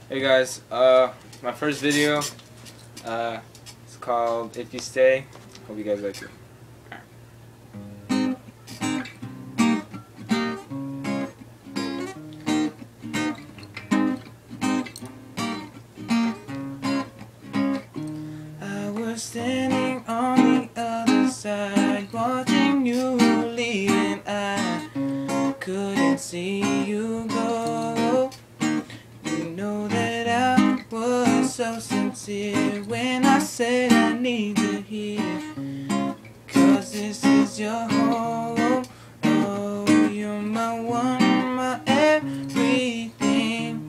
Hey guys, my first video, it's called If You Stay. Hope you guys like it. I was standing on the other side, watching you leave, and I couldn't see you go. You know that I was so sincere when I said I need to hear, 'cause this is your home. Oh, you're my one, my everything.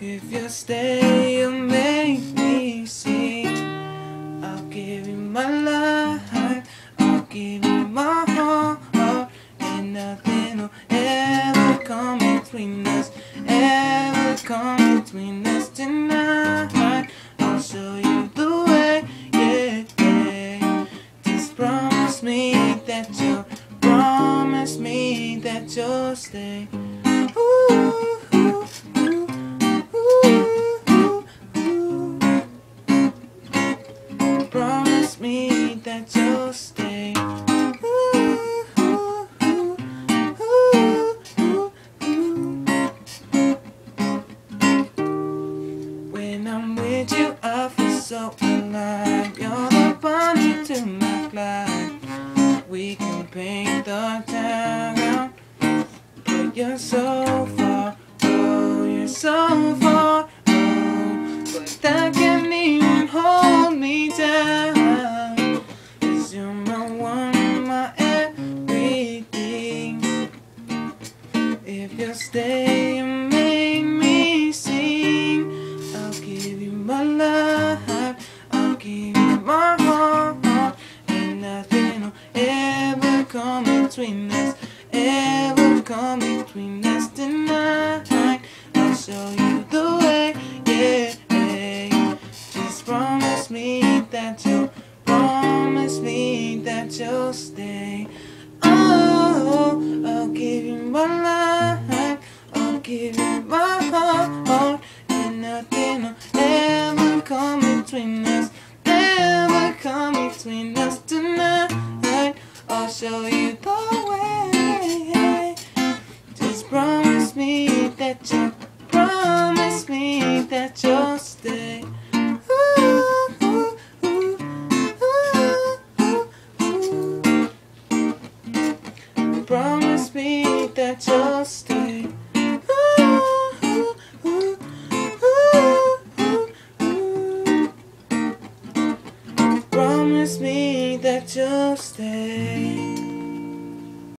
If you stay, you'll make me sing. I'll give you my life, I'll give you my heart, and nothing will ever come between us, ever come between us tonight. I'll show you the way, yeah. Just promise me that you'll stay. Ooh. Promise me that you'll stay. When I'm with you, I feel so alive. You're the bunny to my Clyde. We can paint the town, but you're so far. Oh, you're so far. Oh, but that can't even hold me down. 'Cause you're my one, my everything. If you stay and make me sing, I'll give you my life, I'll give you my heart, and nothing will ever come between us, ever come between us tonight. I'll show you the way, yeah. Just promise me that you'll stay. Oh, I'll give you my life, I'll give you my heart, and nothing will ever come between us, ever come between us tonight. I'll show you the way. Just promise me that you'll stay. Promise me that you'll stay. Promise me that you'll stay.